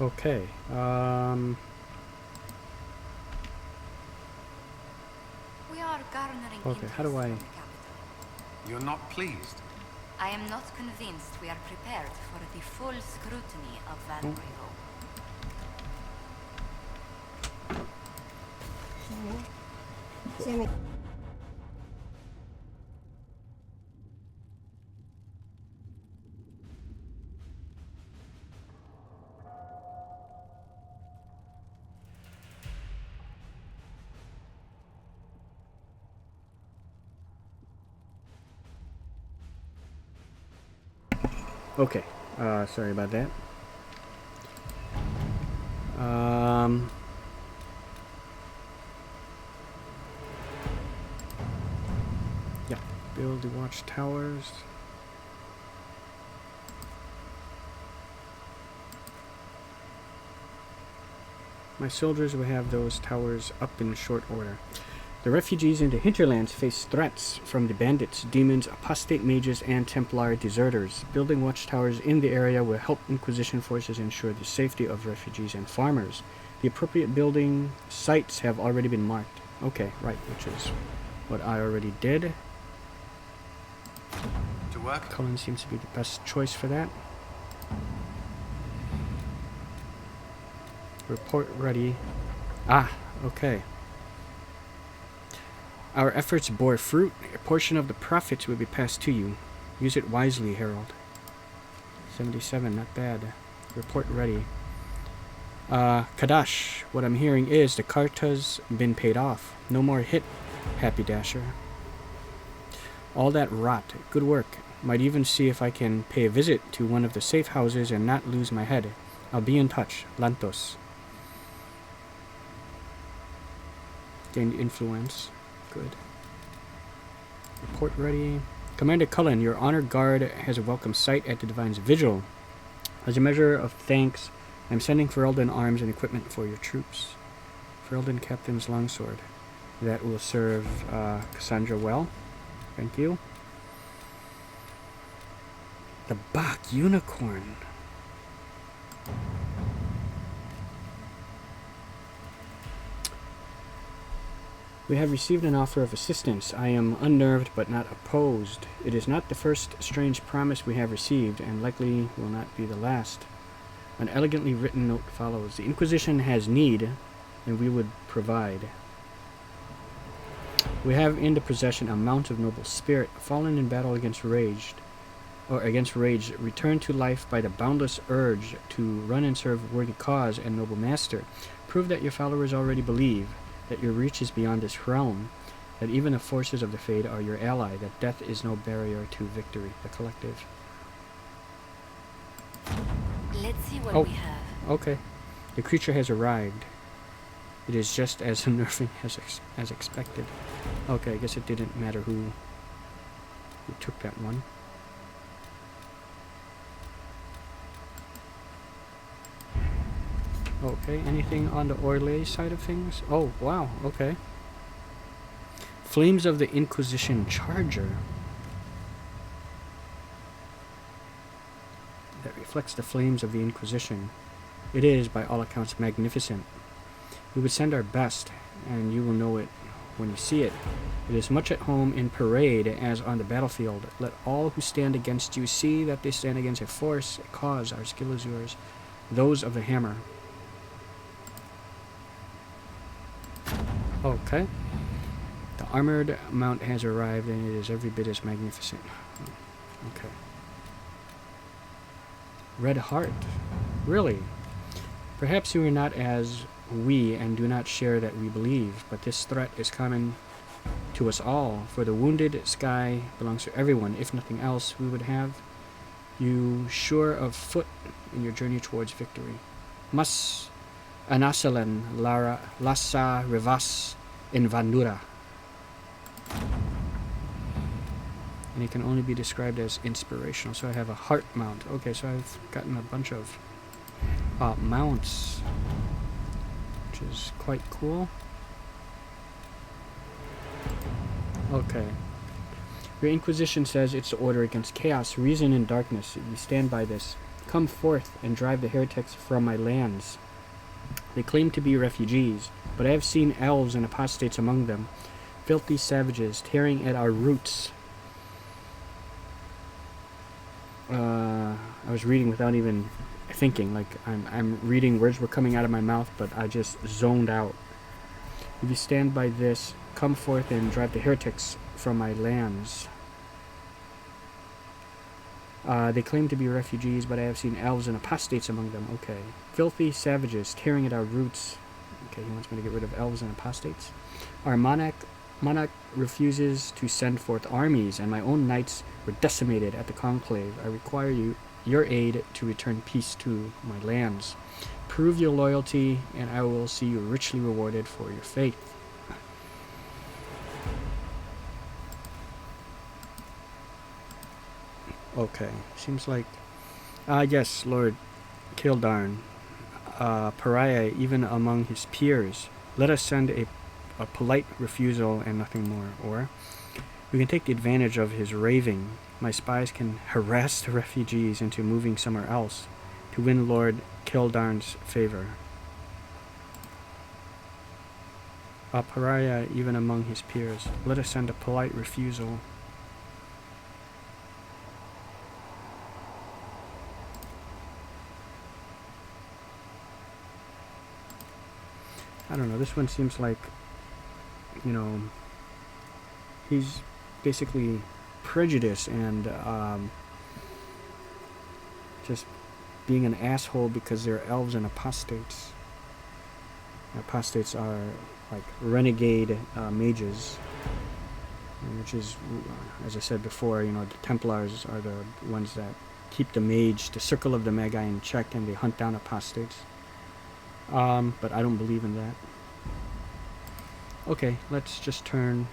Okay. We are garnering Okay, how do interest I... from the capital. You're not pleased? I am not convinced we are prepared for the full scrutiny of Valroyo. Okay. Sorry about that. Yeah. Build the watchtowers. My soldiers will have those towers up in short order. The refugees in the hinterlands face threats from the bandits, demons, apostate mages, and Templar deserters. Building watchtowers in the area will help Inquisition forces ensure the safety of refugees and farmers. The appropriate building sites have already been marked. Okay, right, which is what I already did. To work? Cullen seems to be the best choice for that. Report ready. Ah, okay. Our efforts bore fruit. A portion of the profits will be passed to you. Use it wisely, Herald. 77, not bad. Report ready. Kadash, what I'm hearing is the Carta's been paid off. No more hit, Happy Dasher. All that rot. Good work. Might even see if I can pay a visit to one of the safe houses and not lose my head. I'll be in touch. Lantos. Gained influence. Good. Report ready. Commander Cullen, your honored guard has a welcome sight at the Divine's Vigil. As a measure of thanks, I'm sending Ferelden arms and equipment for your troops. Ferelden Captain's Longsword. That will serve Cassandra well. Thank you. The Bach Unicorn. We have received an offer of assistance. I am unnerved but not opposed. It is not the first strange promise we have received, and likely will not be the last. An elegantly written note follows. The Inquisition has need, and we would provide. We have in the possession a mount of noble spirit, fallen in battle against rage, returned to life by the boundless urge to run and serve worthy cause and noble master. Prove that your followers already believe that your reach is beyond this realm, that even the forces of the Fade are your ally, that death is no barrier to victory. The Collective. Let's see what we have. Okay. The creature has arrived. It is just as unnerving as expected. Okay, I guess it didn't matter who took that one. Okay, anything on the Orlais side of things? Oh, wow, okay. Flames of the Inquisition Charger. That reflects the flames of the Inquisition. It is, by all accounts, magnificent. We would send our best, and you will know it when you see it. It is much at home in parade as on the battlefield. Let all who stand against you see that they stand against a force, a cause. Our skill is yours. Those of the hammer. Okay. The armored mount has arrived, and it is every bit as magnificent. Okay. Red Heart. Really? Perhaps you are not as we and do not share that we believe, but this threat is common to us all. For the wounded sky belongs to everyone. If nothing else, we would have you sure of foot in your journey towards victory. Mas Anasalan Lara Lassa Rivas in Vandura. And it can only be described as inspirational. So I have a heart mount. Okay, so I've gotten a bunch of mounts, which is quite cool. Okay. Your Inquisition says it's the order against chaos, reason, and darkness. We stand by this. Come forth and drive the heretics from my lands. They claim to be refugees, but I have seen elves and apostates among them, filthy savages tearing at our roots. I was reading without even thinking, like I'm reading, words were coming out of my mouth, but I just zoned out. If you stand by this, come forth and drive the heretics from my lands. They claim to be refugees, but I have seen elves and apostates among them. Okay. Filthy savages tearing at our roots. Okay, he wants me to get rid of elves and apostates. Our monarch refuses to send forth armies, and my own knights were decimated at the conclave. I require your aid to return peace to my lands. Prove your loyalty, and I will see you richly rewarded for your faith. Okay, seems like... yes, Lord Kildarn, pariah even among his peers. Let us send a polite refusal and nothing more. Or, we can take the advantage of his raving. My spies can harass the refugees into moving somewhere else to win Lord Kildarn's favor. A pariah even among his peers. Let us send a polite refusal. I don't know, this one seems like, you know, he's basically prejudiced and just being an asshole because they're elves and apostates. Apostates are like renegade mages, which is, as I said before, you know, the Templars are the ones that keep the mage, the Circle of the Magi in check, and they hunt down apostates. But I don't believe in that. Okay, let's just turn.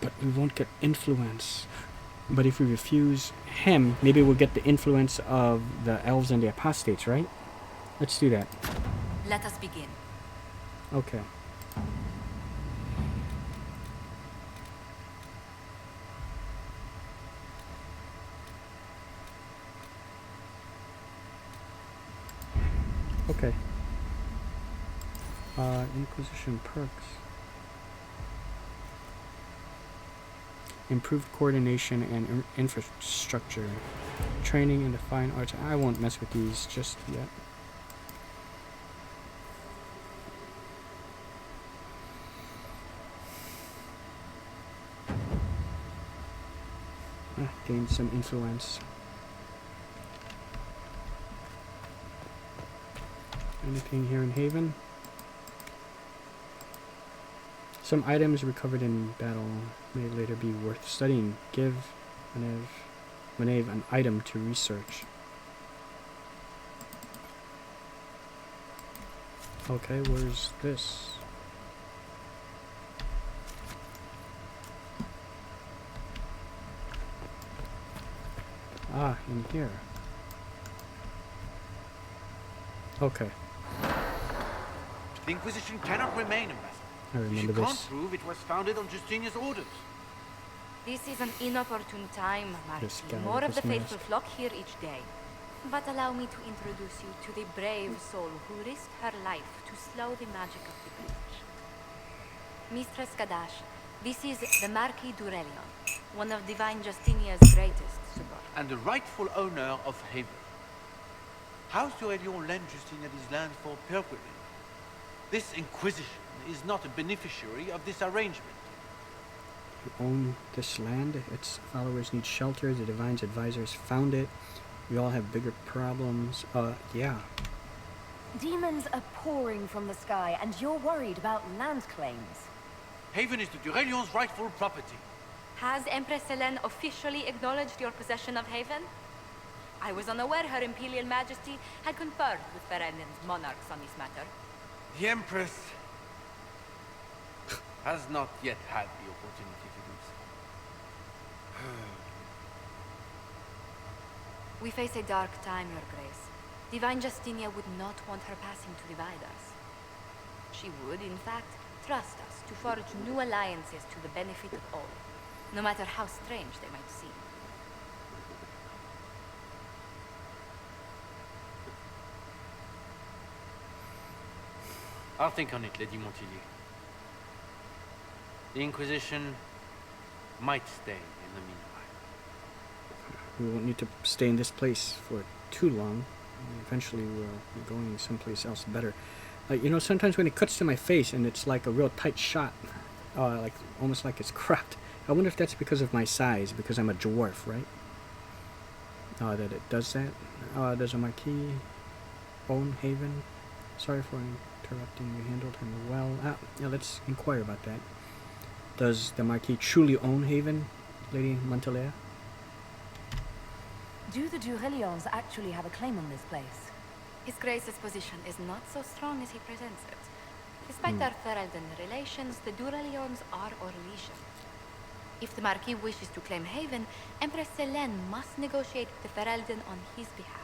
But we won't get influence. But if we refuse him, maybe we'll get the influence of the elves and the apostates, right? Let's do that. Let us begin. Okay. Okay. Inquisition perks. Improved coordination and infrastructure. Training in the fine arts. I won't mess with these just yet. Gain some influence. Anything here in Haven? Some items recovered in battle may later be worth studying. Give Manev an item to research. Okay, where's this? Ah, in here. Okay. The Inquisition cannot remain, Ambassador. I remember She can't this. prove it was founded on Justinian's orders. This is an inopportune time, This Marquis. guy More with of the this faithful mask. flock here each day. But allow me to introduce you to the brave soul who risked her life to slow the magic of the breach. Mistress Kadash, this is the Marquis d'Aurelion, one of Divine Justinia's greatest supporters. And the rightful owner of Haven. House d'Aurelion lent Justinia these lands for pilgrimage. This Inquisition is not a beneficiary of this arrangement. You own this land. Its followers need shelter. The Divine's advisors found it. We all have bigger problems. Yeah. Demons are pouring from the sky, and you're worried about land claims. Haven is the d'Aurelion's rightful property. Has Empress Helene officially acknowledged your possession of Haven? I was unaware Her Imperial Majesty had conferred with Ferelden's monarchs on this matter. The Empress has not yet had the opportunity to do so. We face a dark time, Your Grace. Divine Justinia would not want her passing to divide us. She would, in fact, trust us to forge new alliances to the benefit of all, no matter how strange they might seem. I'll think on it, Lady Montilyet. The Inquisition might stay in the meanwhile. We won't need to stay in this place for too long. Eventually we'll be going someplace else better. You know, sometimes when it cuts to my face and it's like a real tight shot, like almost like it's cropped. I wonder if that's because of my size, because I'm a dwarf, right? That it does that. Does a Marquis own Haven? Sorry for interrupting. You handled him well. Yeah, let's inquire about that. Does the Marquis truly own Haven, Lady Montilyet? Do the Durelions actually have a claim on this place? His Grace's position is not so strong as he presents it. Despite our Ferelden relations, the Durelions are Orlesian. If the Marquis wishes to claim Haven, Empress Selene must negotiate with the Ferelden on his behalf.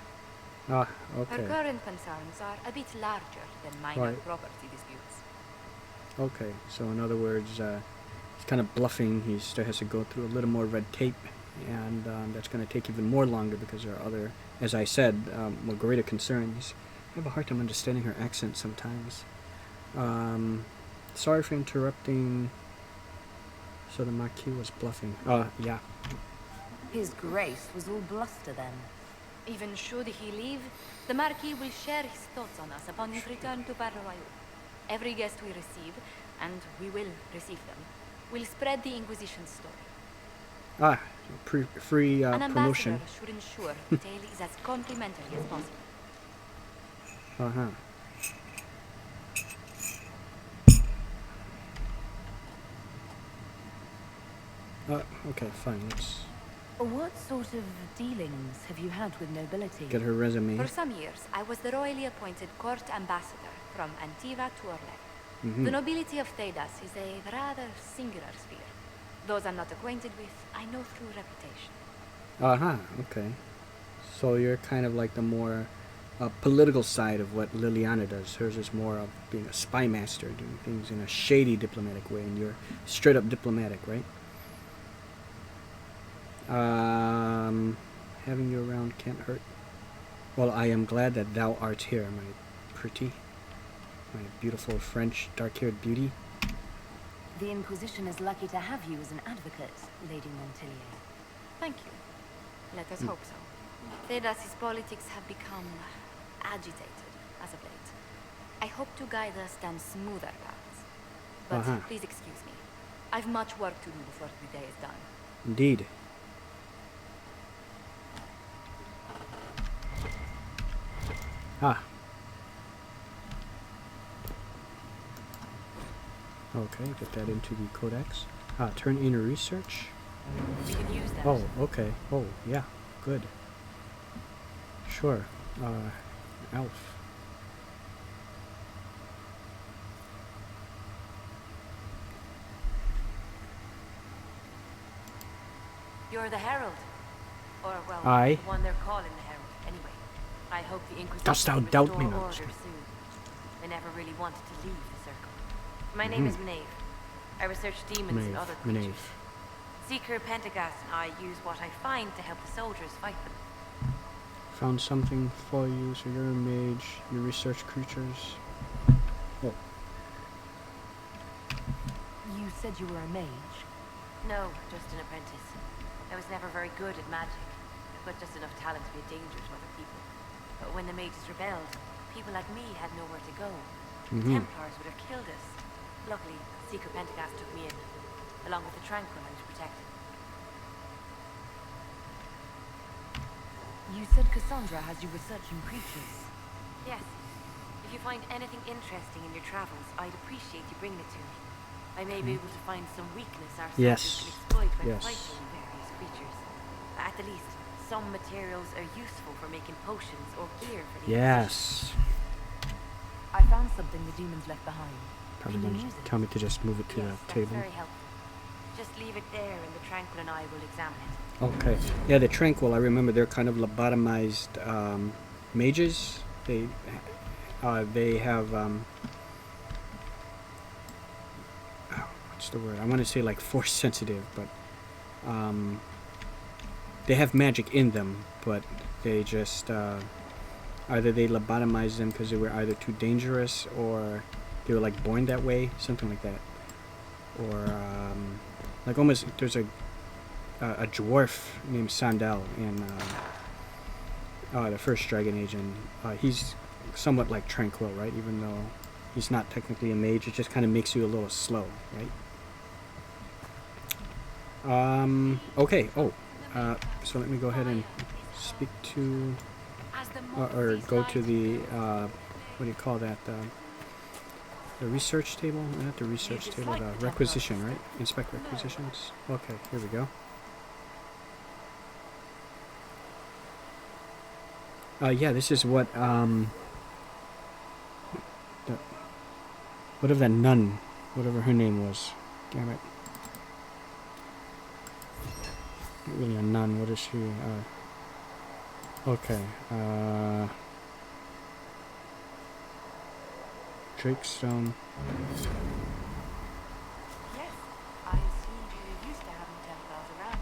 Okay. Her current concerns are a bit larger than minor property disputes. Okay, so in other words, he's kind of bluffing. He still has to go through a little more red tape, and that's going to take even more longer because there are other, as I said, more greater concerns. I have a hard time understanding her accent sometimes. Sorry for interrupting. So the Marquis was bluffing. Yeah. His Grace was all bluster then. Even should he leave, the Marquis will share his thoughts on us upon his return to Barroyal. Every guest we receive, and we will receive them, will spread the Inquisition story. Free An promotion. ambassador should ensure the tale is as complimentary as possible. Okay, fine. Let's What sort of dealings have you had with nobility? get her resume. For some years, I was the royally appointed court ambassador from Antiva to Orlais. The nobility of Thedas is a rather singular sphere. Those I'm not acquainted with, I know through reputation. Okay. So you're kind of like the more political side of what Liliana does. Hers is more of being a spy master, doing things in a shady diplomatic way, and you're straight up diplomatic, right? Having you around can't hurt. Well, I am glad that thou art here, my pretty, my beautiful French dark-haired beauty. The Inquisition is lucky to have you as an advocate, Lady Montilyet. Thank you. Let us hope so. Thedas' politics have become agitated as of late. I hope to guide us down smoother paths. But please excuse me. I've much work to do before the day is done. Indeed. Okay, get that into the codex. Turn in research. We can use that. Oh, okay. Oh, yeah. Good. Sure. Elf. You're the Herald. Or, well, Aye. the one they're calling the Herald. Anyway, I hope the Inquisition Dost thou will doubt me restore not? order soon. I never really wanted to leave the Circle. My name is Maeve. I research demons and other creatures. Seeker Pentagast and I use what I find to help the soldiers fight them. Found something for you, so you're a mage. You research creatures. Oh. You said you were a mage. No, just an apprentice. I was never very good at magic, but just enough talent to be a danger to other people. But when the mages rebelled, people like me had nowhere to go. The Templars would have killed us. Luckily, Seeker Pentagast took me in, along with the Tranquil I was protecting. You said Cassandra has you researching creatures. Yes. If you find anything interesting in your travels, I'd appreciate you bringing it to me. I may be able to find some weakness our soldiers can exploit when fighting various creatures. At the least, some materials are useful for making potions or gear for the Inquisition. I found something the demons left behind. Probably Can you gonna use it? tell me to just move it to Yes, the that's table. very helpful. Just leave it there and the Tranquil and I will examine it. Okay. Yeah, the Tranquil, I remember they're kind of lobotomized mages. They have what's the word? I want to say like force sensitive, but they have magic in them, but they just either they lobotomized them because they were either too dangerous or they were like born that way, something like that. Or like almost there's a dwarf named Sandel in the first Dragon Age, and he's somewhat like tranquil, right? Even though he's not technically a mage, it just kind of makes you a little slow, right? Okay. Oh, so let me go ahead and speak to, or go to the what do you call that? The research table? Not the research table. The requisition, right? Inspect requisitions. Okay, here we go. Yeah, this is what whatever that nun, whatever her name was. Damn it. Not really a nun. What is she? Okay. Drakestone. Yes, I assumed you were used to having Templars around.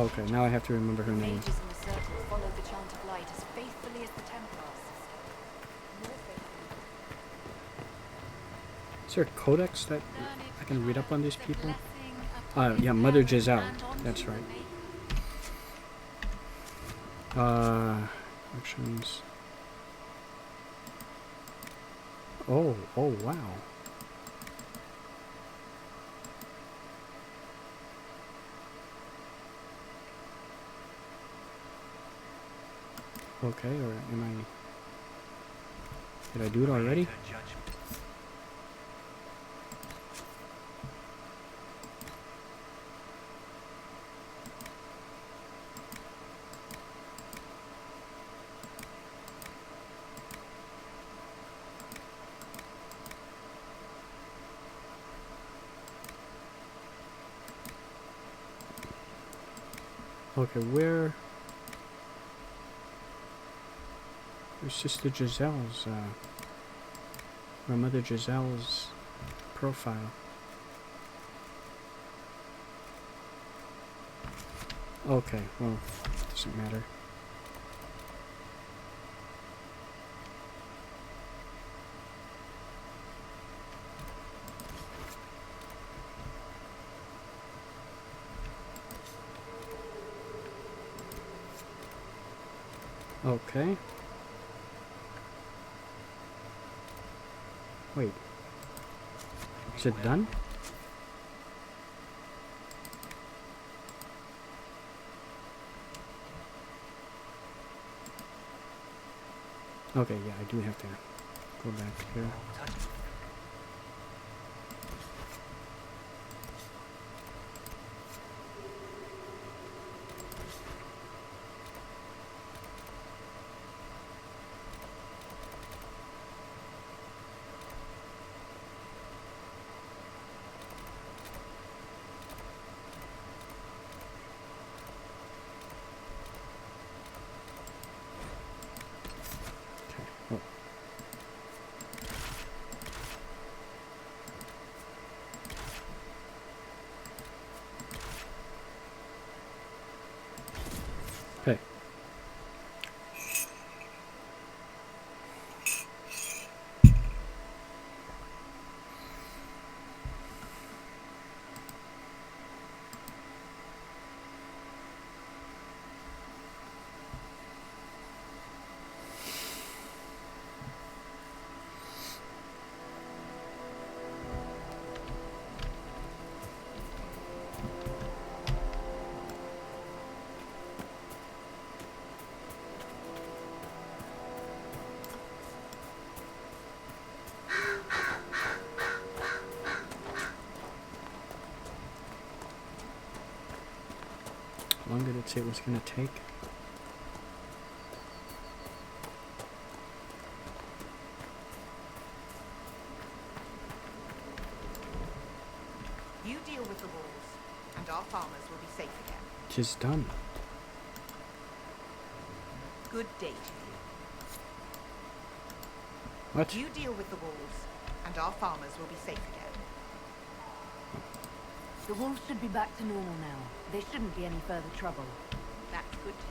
Okay, now I have to remember her name. Mages in the Circle followed the Chant of Light as faithfully as the Templars. More faithfully. Is there a codex that I can read up on these people? Yeah, Mother Giselle. That's right. Actions. Oh, wow. Okay, or am I... Did I do it already? Okay, where's Sister Giselle's, or Mother Giselle's profile? Okay, well, doesn't matter. Okay. Wait. Is it done? Okay, yeah, I do have to go back here. Okay. How long did it say it was going to take? You deal with the wolves, and our farmers will be safe again. 'Tis done. Good day to you. What? You deal with the wolves, and our farmers will be safe again. The wolves should be back to normal now. There shouldn't be any further trouble. That's good to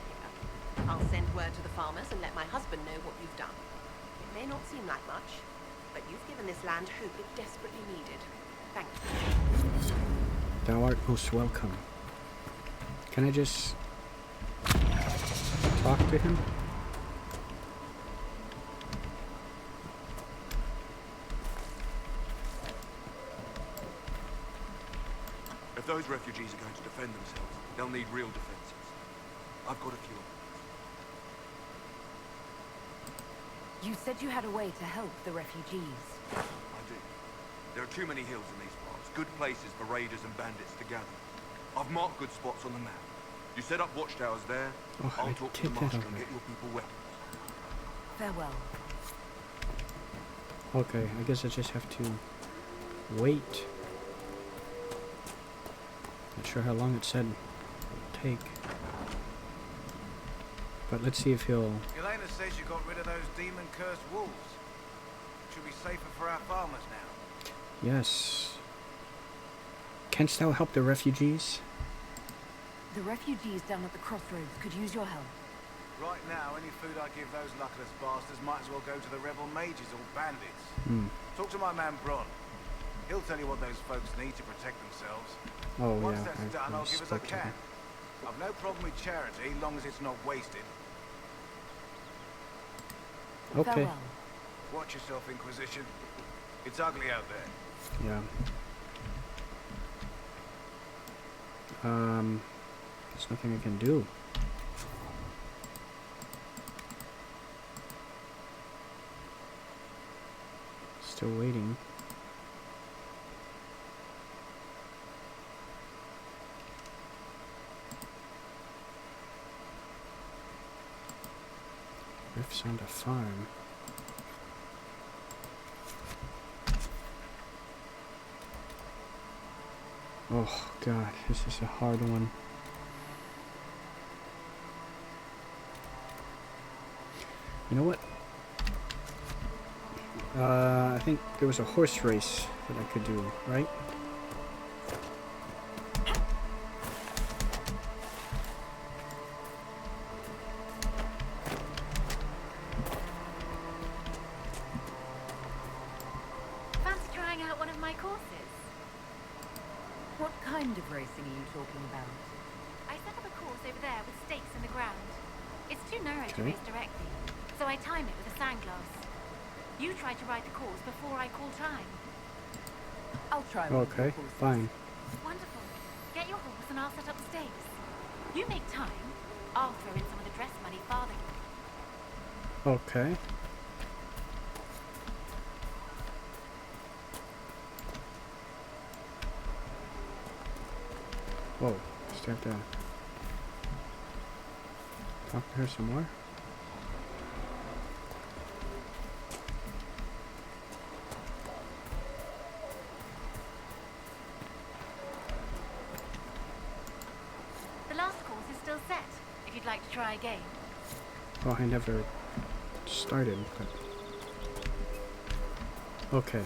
hear. I'll send word to the farmers and let my husband know what you've done. It may not seem like much, but you've given this land hope it desperately needed. Thank you. Thou art most welcome. Can I just talk to him? If those refugees are going to defend themselves, they'll need real defenses. I've got a few. You said you had a way to help the refugees. I do. There are too many hills in these parts, good places for raiders and bandits to gather. I've marked good spots on the map. You set up watchtowers there, Oh, I'll I talk to the did that master and already. get your people weapons. Farewell. Okay, I guess I just have to wait. Not sure how long it said it would take. But let's see if he'll... Elena says you got rid of those demon-cursed wolves. Should be safer for our farmers now. Yes. Canst thou help the refugees? The refugees down at the crossroads could use your help. Right now, any food I give those luckless bastards might as well go to the rebel mages or bandits. Talk to my man Bron. He'll tell you what those folks need to protect themselves. Oh Once yeah, that's done, I'll give as I spoke to can. him. I've no problem with charity, long as it's not wasted. Okay. Farewell. Watch yourself, Inquisition. It's ugly out there. Yeah. There's nothing I can do. Still waiting. Rifts on the farm. Oh god, this is a hard one. You know what? I think there was a horse race that I could do, right? Fancy trying out one of my courses? What kind of racing are you talking about? I set up a course over there with stakes in the ground. It's too narrow to Okay. race directly, so I time it with a sandglass. You try to ride the course before I call time. I'll try one of your Okay, courses. fine. Wonderful. Get your horse and I'll set up the stakes. You make time, I'll throw in some of the dress money Father. Okay. Whoa, just have to talk to her some more. The last course is still set, if you'd like to try again. Oh, I never started, but... Okay.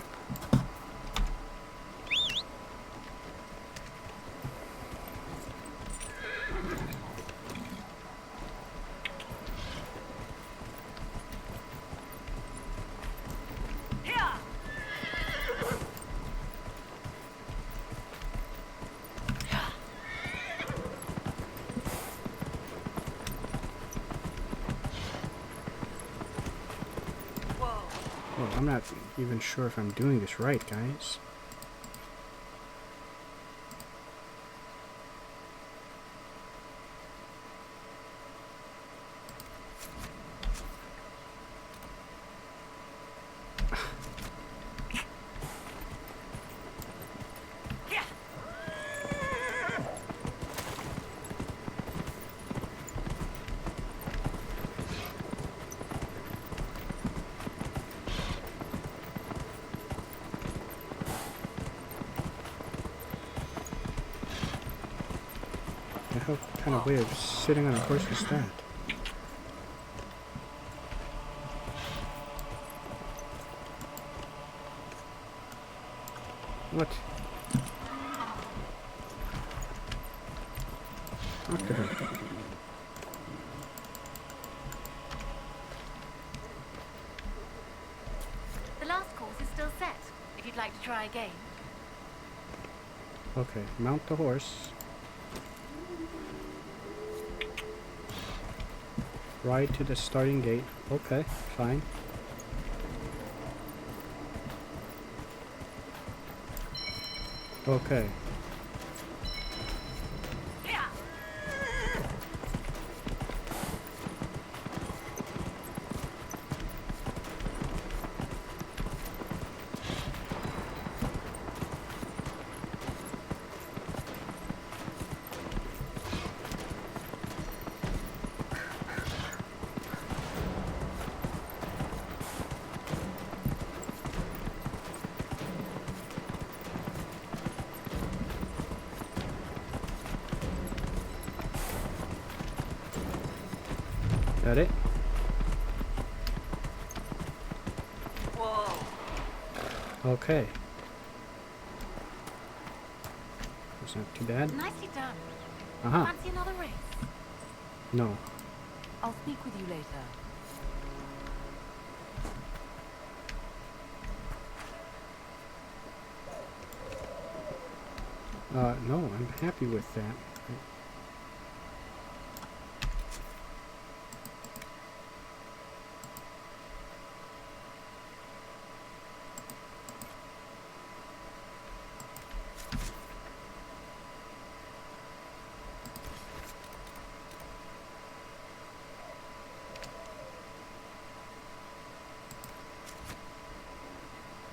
Well, I'm not even sure if I'm doing this right, guys. What kind of way of sitting on a horse is that? What? Talk to her. The last course is still set, if you'd like to try again. Okay, mount the horse. Ride to the starting gate. Okay, fine. Okay. That it? Whoa. Okay. That's not too bad. Nicely done. Uh-huh. Fancy another race? No. I'll speak with you later. No, I'm happy with that.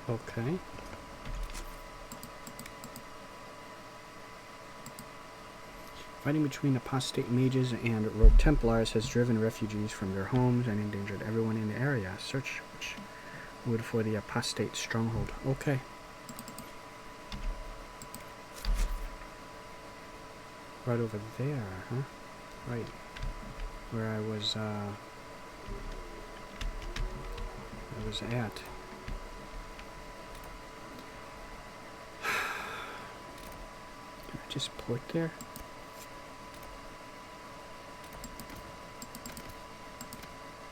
Okay. Fighting between apostate mages and rogue Templars has driven refugees from their homes and endangered everyone in the area. Search which wood for the apostate stronghold. Okay. Right over there, huh? Right. Where I was at. Can I just port there?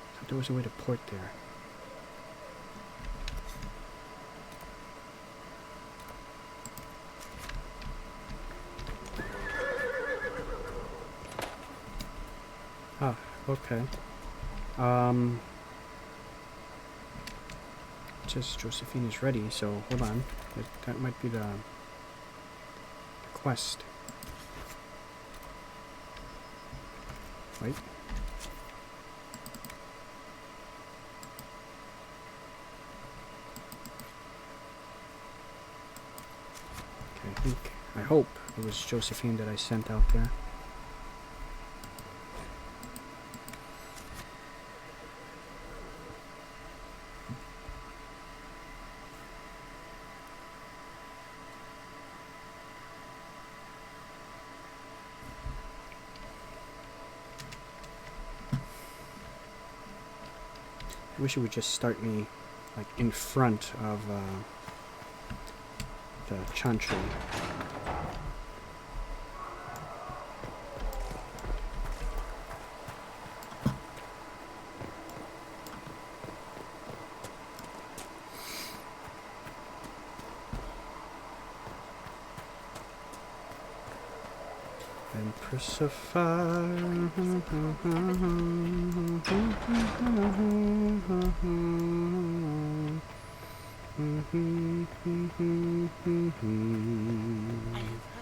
I thought there was a way to port there. Ah, okay. Just Josephine is ready, so hold on. That might be the quest. Wait. Okay, I hope it was Josephine that I sent out there. I wish it would just start me like in front of the Chantry. Empress of Fire. I have